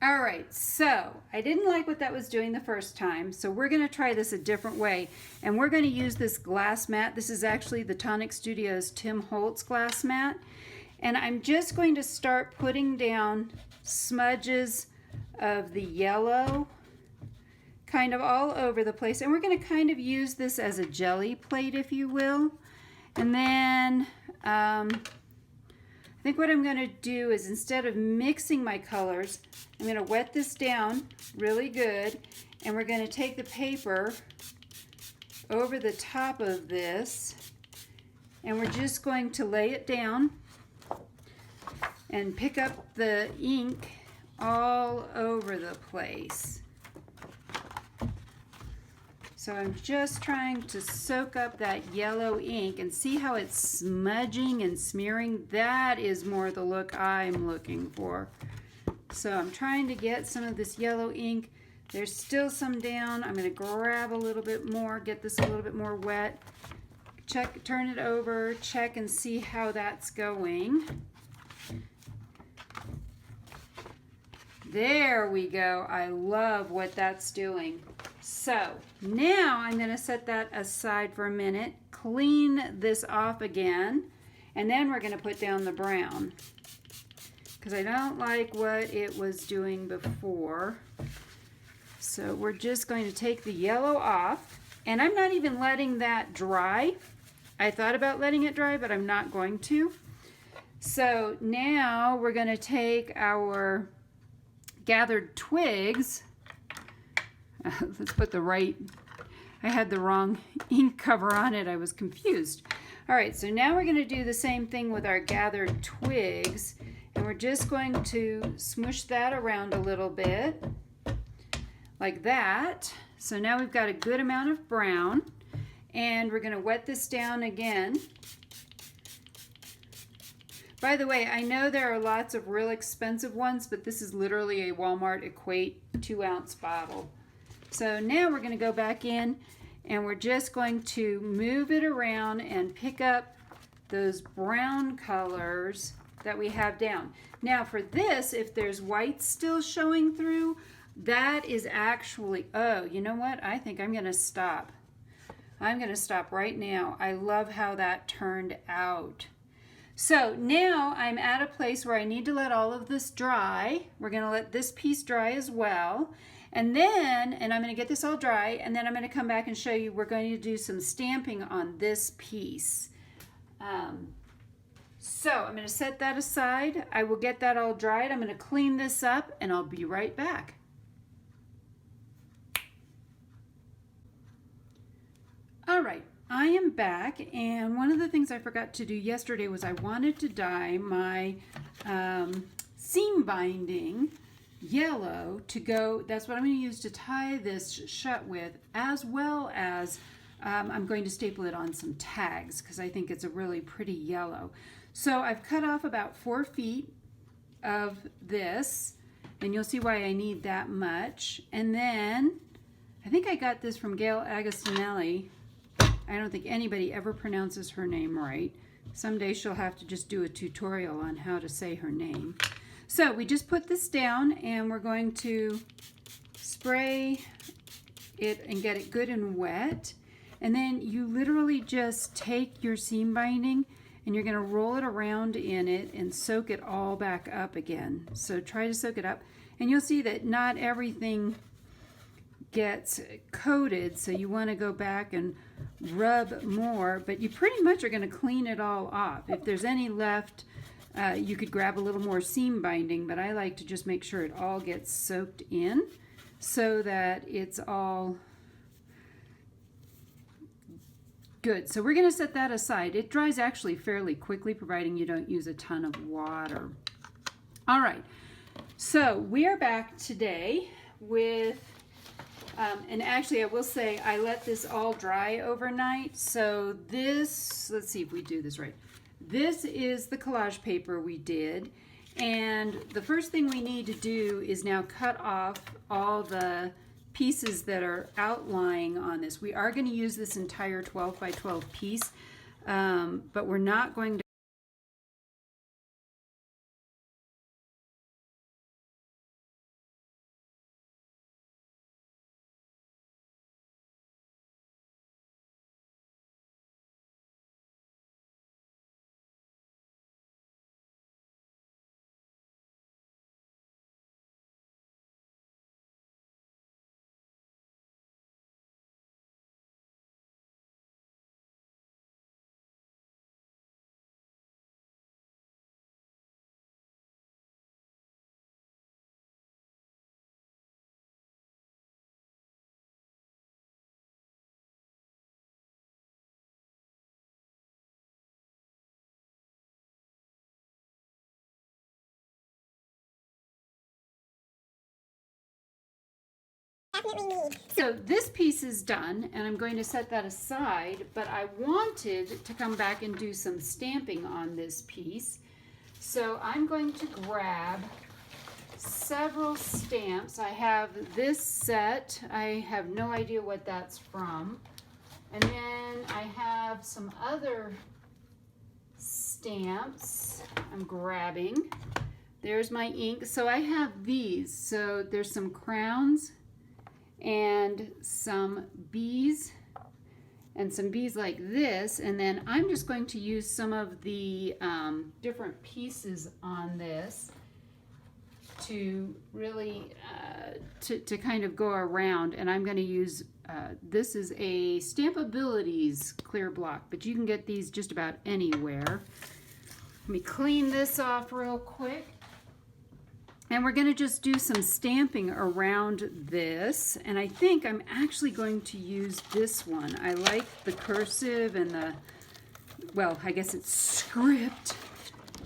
All right, so I didn't like what that was doing the first time, so we're going to try this a different way. And we're going to use this glass mat. This is actually the Tonic Studios Tim Holtz glass mat. And I'm just going to start putting down smudges of the yellow kind of all over the place. And we're going to kind of use this as a jelly plate, if you will. And then I think what I'm going to do is, instead of mixing my colors, I'm going to wet this down really good, and we're going to take the paper over the top of this, and we're just going to lay it down and pick up the ink all over the place. So I'm just trying to soak up that yellow ink, and see how it's smudging and smearing. That is more the look I'm looking for. So I'm trying to get some of this yellow ink. There's still some down. I'm going to grab a little bit more, get this a little bit more wet. Check, turn it over, check and see how that's going. There we go. I love what that's doing. So now I'm going to set that aside for a minute, clean this off again, and then we're going to put down the brown, because I don't like what it was doing before. So we're just going to take the yellow off, and I'm not even letting that dry. I thought about letting it dry, but I'm not going to. So now we're going to take our gathered twigs. Let's put the right, I had the wrong ink cover on it. I was confused. All right, so now we're going to do the same thing with our gathered twigs, and we're just going to smoosh that around a little bit like that. So now we've got a good amount of brown, and we're going to wet this down again. By the way, I know there are lots of real expensive ones, but this is literally a Walmart Equate 2-ounce bottle. So now we're going to go back in, and we're just going to move it around and pick up those brown colors that we have down. Now for this, if there's white still showing through, that is actually, oh, you know what? I think I'm going to stop. I'm going to stop right now. I love how that turned out. So now I'm at a place where I need to let all of this dry. We're going to let this piece dry as well. And then, I'm going to get this all dry, and then I'm going to come back and show you, we're going to do some stamping on this piece. So I'm going to set that aside. I will get that all dried. I'm going to clean this up, and I'll be right back. All right, I am back, and one of the things I forgot to do yesterday was I wanted to dye my seam binding yellow to go. That's what I'm going to use to tie this shut with, as well as I'm going to staple it on some tags, because I think it's a really pretty yellow. So I've cut off about 4 feet of this, and you'll see why I need that much. And then I think I got this from Gail Agostinelli. I don't think anybody ever pronounces her name right. Someday she'll have to just do a tutorial on how to say her name. So we just put this down, and we're going to spray it and get it good and wet. And then you literally just take your seam binding, and you're going to roll it around in it and soak it all back up again. So try to soak it up, and you'll see that not everything gets coated, so you want to go back and rub more, but you pretty much are going to clean it all off. If there's any left, you could grab a little more seam binding, but I like to just make sure it all gets soaked in so that it's all good. So we're going to set that aside. It dries actually fairly quickly, providing you don't use a ton of water. All right, so we are back today with and actually I will say I let this all dry overnight. So this, let's see if we do this right. This is the collage paper we did, and the first thing we need to do is now cut off all the pieces that are outlying on this. We are going to use this entire 12 by 12 piece, but we're not going to definitely need. So this piece is done, and I'm going to set that aside, but I wanted to come back and do some stamping on this piece. So I'm going to grab several stamps. I have this set. I have no idea what that's from. And then I have some other stamps I'm grabbing. There's my ink. So I have these. So there's some crowns and some bees and some bees like this. And then I'm just going to use some of the different pieces on this to really to kind of go around. And I'm going to use this is a Stampabilities clear block, but you can get these just about anywhere. Let me clean this off real quick. And we're going to just do some stamping around this. And I think I'm actually going to use this one. I like the cursive and the, well, I guess it's script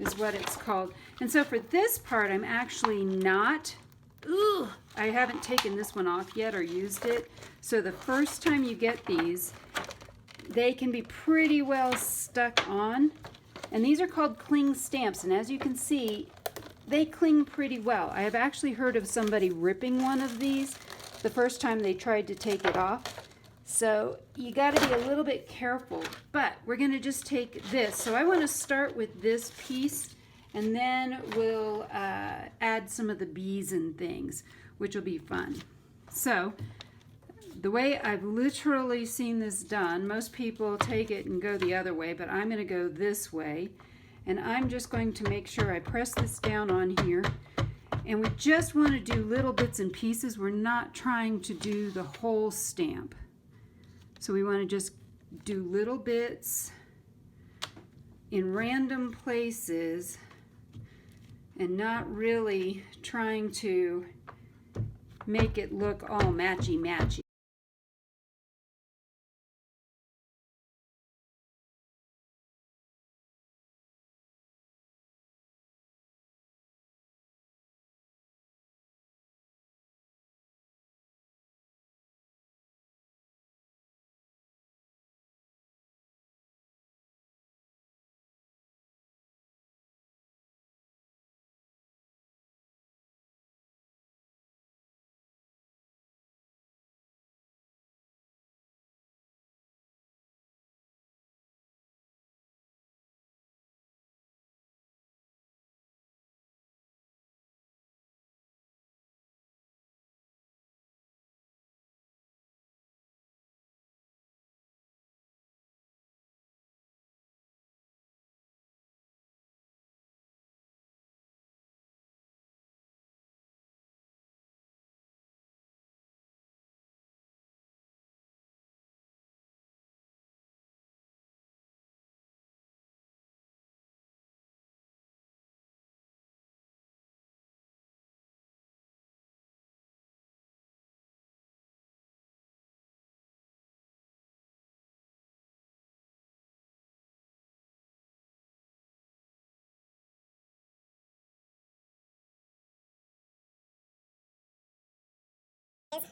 is what it's called. And so for this part, I'm actually not, I haven't taken this one off yet or used it. So the first time you get these, they can be pretty well stuck on. And these are called cling stamps. And as you can see, they cling pretty well. I have actually heard of somebody ripping one of these the first time they tried to take it off. So you got to be a little bit careful, but we're going to just take this. So I want to start with this piece, and then we'll add some of the bees and things, which will be fun. So the way I've literally seen this done, most people take it and go the other way, but I'm going to go this way. And I'm just going to make sure I press this down on here. And we just want to do little bits and pieces. We're not trying to do the whole stamp. So we want to just do little bits in random places and not really trying to make it look all matchy-matchy.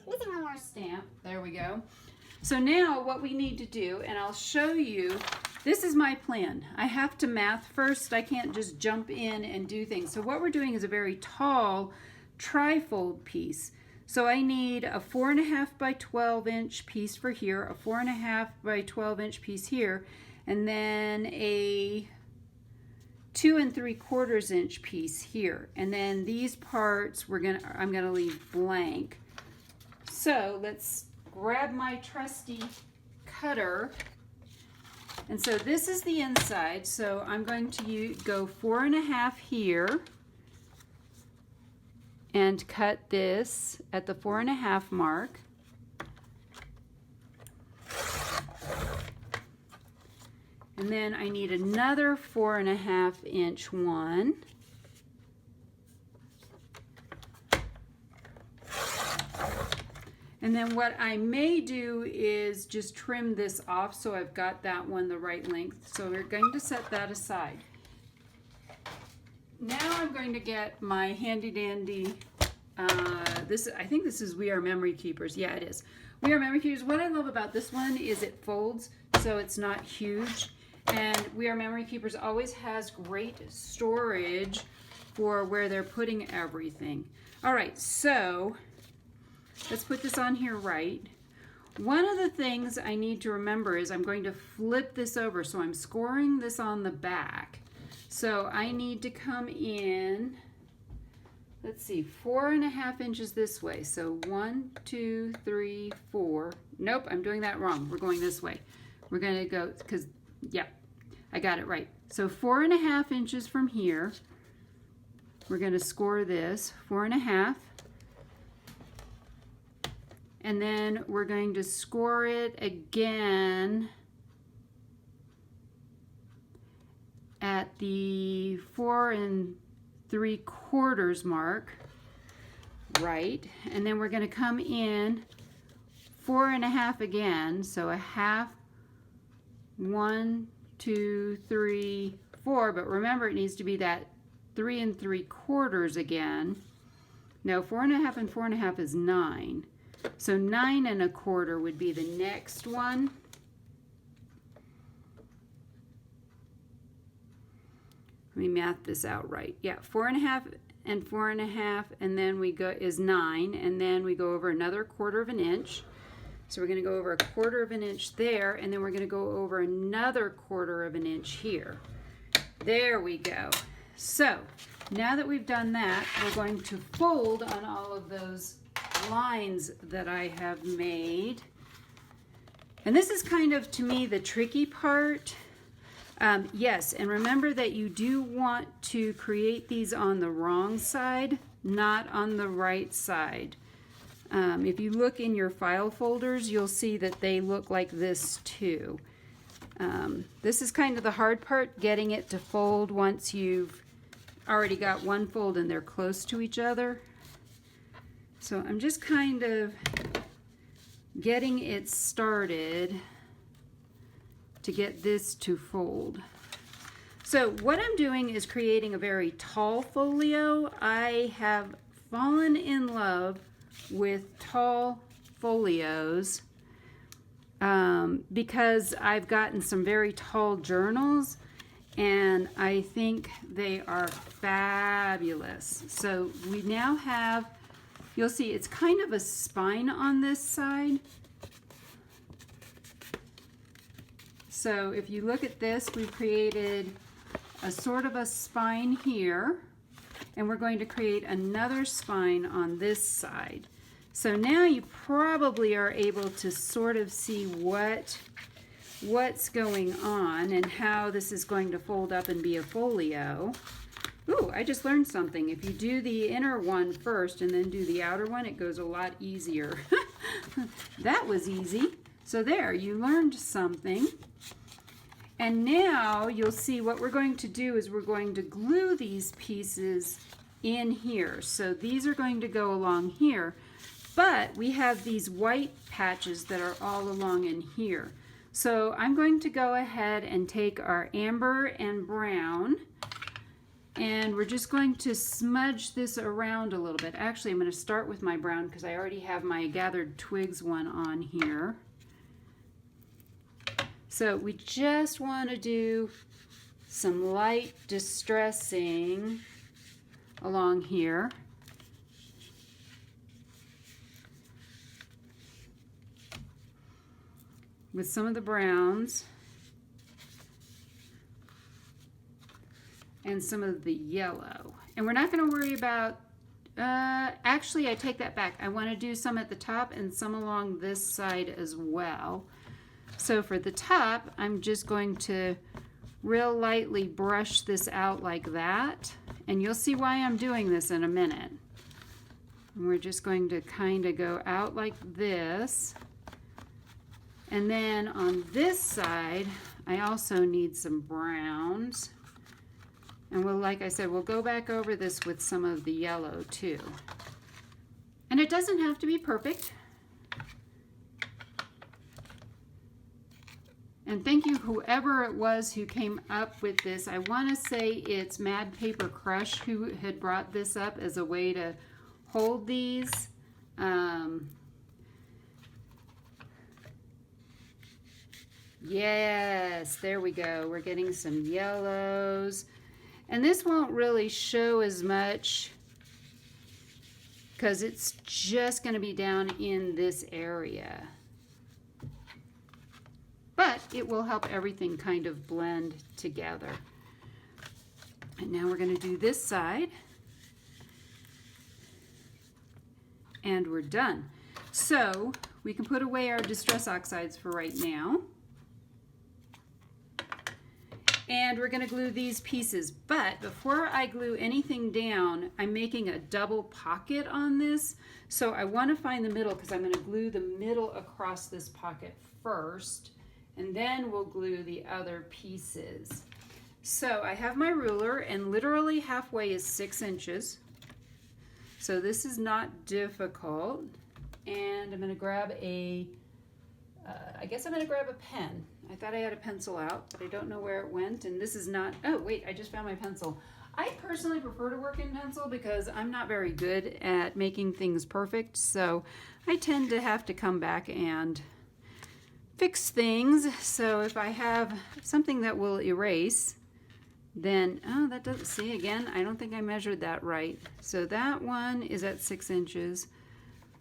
Missing one more. Stamp. There we go. So now what we need to do, and I'll show you, this is my plan. I have to math first. I can't just jump in and do things. So what we're doing is a very tall trifold piece. So I need a 4.5 by 12 inch piece for here, a 4.5 by 12 inch piece here, and then a 2 3/4 inch piece here. And then these parts I'm gonna leave blank. So let's grab my trusty cutter. And so this is the inside. So I'm going to go 4.5 here and cut this at the 4.5 mark. And then I need another 4.5 inch one. And then what I may do is just trim this off so I've got that one the right length. So we're going to set that aside. Now I'm going to get my handy dandy I think this is We Are Memory Keepers. Yeah, it is. We Are Memory Keepers. What I love about this one is it folds, so it's not huge. And We Are Memory Keepers always has great storage for where they're putting everything. All right, so let's put this on here right. One of the things I need to remember is I'm going to flip this over. So I'm scoring this on the back. So I need to come in, let's see, 4.5 inches this way. So 1, 2, 3, 4. Nope, I'm doing that wrong. We're going this way. We're going to go, because, yeah, I got it right. So 4.5 inches from here. We're going to score this, 4.5. And then we're going to score it again at the 4 3/4 mark, right? And then we're going to come in 4.5 again, so a half, 1, 2, 3, 4. But remember, it needs to be that 3 3/4 again. No, 4.5 and 4.5 is 9. So 9 1/4 would be the next one. Let me math this out right. Yeah, 4.5 and 4.5, and then we go is 9, and then we go over another 1/4 inch. So we're going to go over 1/4 inch there, and then we're going to go over another 1/4 inch here. There we go. So now that we've done that, we're going to fold on all of those lines that I have made. And this is kind of, to me, the tricky part. Yes, and remember that you do want to create these on the wrong side, not on the right side. If you look in your file folders, you'll see that they look like this too. This is kind of the hard part, getting it to fold once you've already got one fold and they're close to each other. So I'm just kind of getting it started to get this to fold. So what I'm doing is creating a very tall folio. I have fallen in love with tall folios because I've gotten some very tall journals and I think they are fabulous. So we now have, you'll see it's kind of a spine on this side. So if you look at this, we've created a sort of a spine here, and we're going to create another spine on this side. So now you probably are able to sort of see what's going on and how this is going to fold up and be a folio. Ooh, I just learned something. If you do the inner one first and then do the outer one, it goes a lot easier. That was easy. So there, you learned something. And now you'll see what we're going to do is we're going to glue these pieces in here. So these are going to go along here, but we have these white patches that are all along in here. So I'm going to go ahead and take our amber and brown, and we're just going to smudge this around a little bit. Actually, I'm going to start with my brown because I already have my gathered twigs one on here. So we just want to do some light distressing along here. With some of the browns and some of the yellow. And we're not going to worry about, actually I take that back. I want to do some at the top and some along this side as well. So for the top, I'm just going to real lightly brush this out like that. And you'll see why I'm doing this in a minute. And we're just going to kind of go out like this. And then on this side, I also need some browns. And we'll, like I said, we'll go back over this with some of the yellow too. And it doesn't have to be perfect. And thank you, whoever it was who came up with this. I want to say it's Mad Paper Crush who had brought this up as a way to hold these. Yes, there we go. We're getting some yellows. And this won't really show as much because it's just going to be down in this area. But it will help everything kind of blend together. And now we're going to do this side. And we're done. So we can put away our Distress Oxides for right now. And we're going to glue these pieces. But before I glue anything down, I'm making a double pocket on this. So I want to find the middle because I'm going to glue the middle across this pocket first. And then we'll glue the other pieces. So I have my ruler, and literally halfway is 6 inches. So this is not difficult. And I'm going to grab I guess I'm going to grab a pen. I thought I had a pencil out, but I don't know where it went. And this is not, oh wait, I just found my pencil. I personally prefer to work in pencil because I'm not very good at making things perfect. So I tend to have to come back and fix things. So if I have something that will erase, then, oh, that doesn't, see again, I don't think I measured that right. So that one is at 6 inches.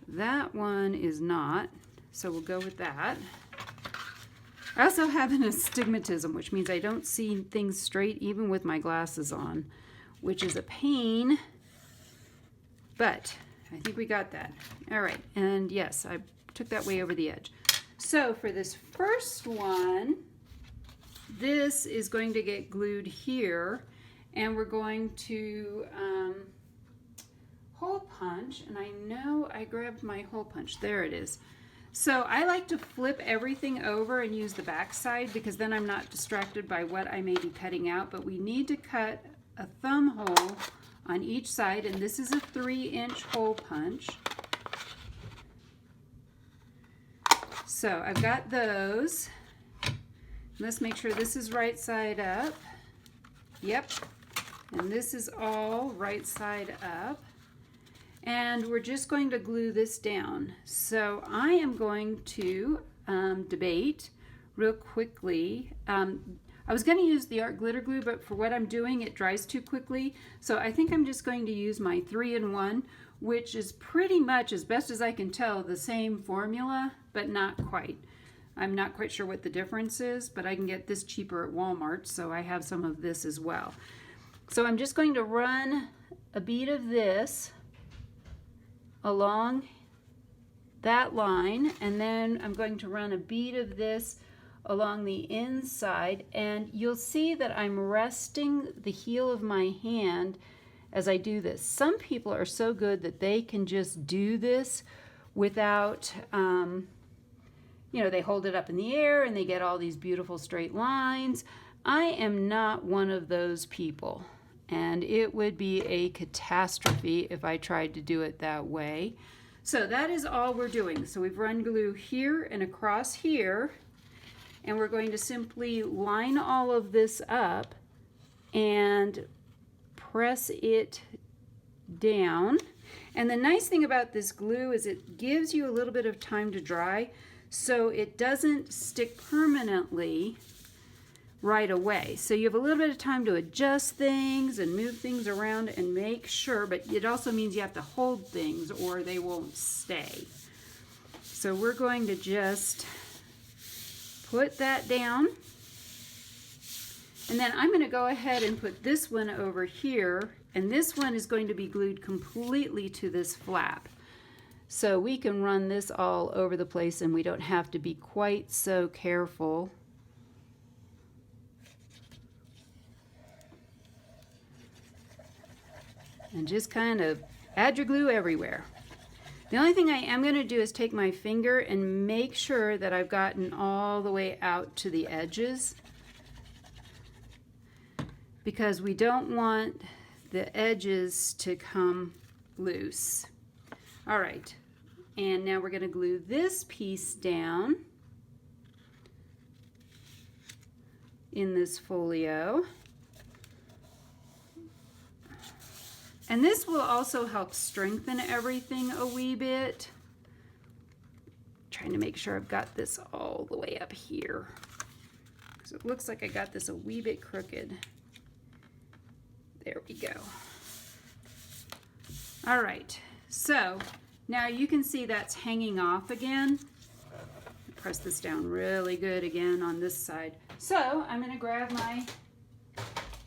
That one is not. So we'll go with that. I also have an astigmatism, which means I don't see things straight even with my glasses on, which is a pain, but I think we got that. All right, and yes, I took that way over the edge. So for this first one, this is going to get glued here, and we're going to hole punch, and I know I grabbed my hole punch. There it is. So I like to flip everything over and use the back side because then I'm not distracted by what I may be cutting out, but we need to cut a thumb hole on each side, and this is a 3-inch hole punch. So I've got those. Let's make sure this is right side up. Yep. And this is all right side up. And we're just going to glue this down. So I am going to debate real quickly. I was going to use the art glitter glue, but for what I'm doing, it dries too quickly. So I think I'm just going to use my 3-in-1, which is pretty much, as best as I can tell, the same formula, but not quite. I'm not quite sure what the difference is, but I can get this cheaper at Walmart, so I have some of this as well. So I'm just going to run a bead of this along that line, and then I'm going to run a bead of this along the inside, and you'll see that I'm resting the heel of my hand as I do this. Some people are so good that they can just do this without, you know, they hold it up in the air and they get all these beautiful straight lines. I am not one of those people. And it would be a catastrophe if I tried to do it that way. So that is all we're doing. So we've run glue here and across here, and we're going to simply line all of this up and press it down. And the nice thing about this glue is it gives you a little bit of time to dry, so it doesn't stick permanently right away. So you have a little bit of time to adjust things and move things around and make sure, but it also means you have to hold things or they won't stay. So we're going to just put that down. And then I'm going to go ahead and put this one over here, and this one is going to be glued completely to this flap. So we can run this all over the place and we don't have to be quite so careful. And just kind of add your glue everywhere. The only thing I am going to do is take my finger and make sure that I've gotten all the way out to the edges, because we don't want the edges to come loose. All right, and now we're going to glue this piece down in this folio. And this will also help strengthen everything a wee bit. Trying to make sure I've got this all the way up here. So it looks like I got this a wee bit crooked. There we go. All right, so now you can see that's hanging off again. Press this down really good again on this side. So I'm going to grab my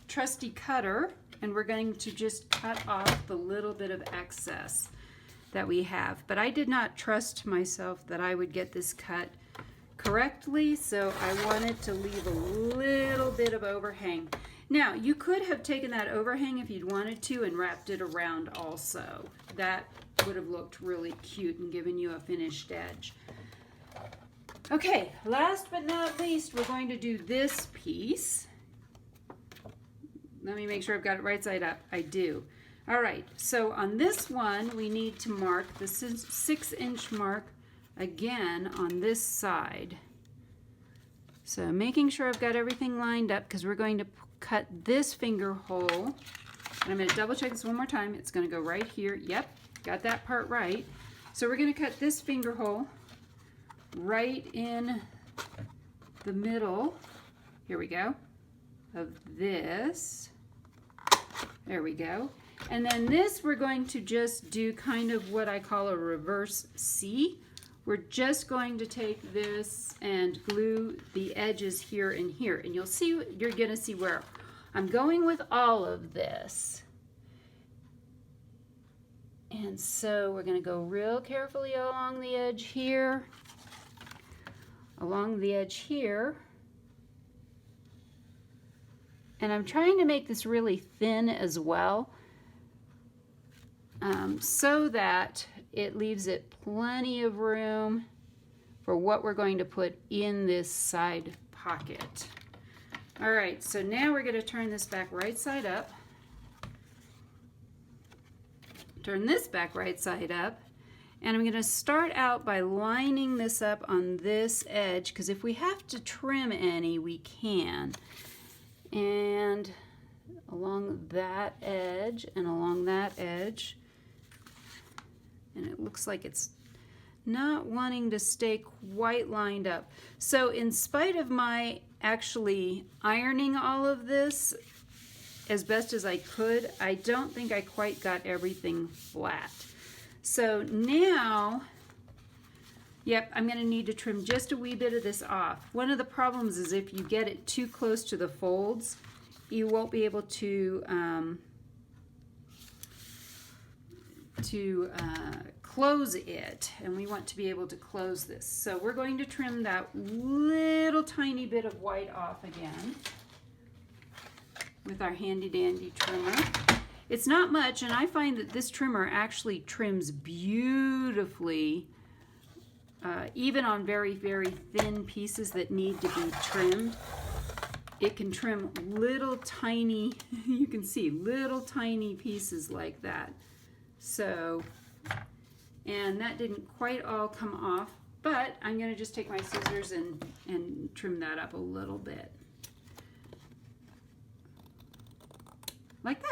trusty cutter and we're going to just cut off the little bit of excess that we have. But I did not trust myself that I would get this cut correctly, so I wanted to leave a little bit of overhang. Now, you could have taken that overhang if you'd wanted to and wrapped it around also. That would have looked really cute and given you a finished edge. Okay, last but not least, we're going to do this piece. Let me make sure I've got it right side up. I do. All right, so on this one, we need to mark the 6-inch mark again on this side. So making sure I've got everything lined up because we're going to cut this finger hole. And I'm going to double check this one more time. It's going to go right here. Yep, got that part right. So we're going to cut this finger hole right in the middle. Here we go. Of this. There we go. And then this we're going to just do kind of what I call a reverse C. We're just going to take this and glue the edges here and here. And you'll see, you're going to see where I'm going with all of this. And so we're going to go real carefully along the edge here, along the edge here. And I'm trying to make this really thin as well, so that it leaves it plenty of room for what we're going to put in this side pocket. All right, so now we're going to turn this back right side up. Turn this back right side up. And I'm going to start out by lining this up on this edge, because if we have to trim any, we can. And along that edge and along that edge. And it looks like it's not wanting to stay quite lined up. So in spite of my actually ironing all of this as best as I could, I don't think I quite got everything flat. So now, yep, I'm going to need to trim just a wee bit of this off. One of the problems is if you get it too close to the folds, you won't be able to close it, and we want to be able to close this. So we're going to trim that little tiny bit of white off again with our handy dandy trimmer. It's not much, and I find that this trimmer actually trims beautifully, even on very, very thin pieces that need to be trimmed. It can trim little tiny, you can see, little tiny pieces like that. So, and that didn't quite all come off, but I'm going to just take my scissors and trim that up a little bit. Like that.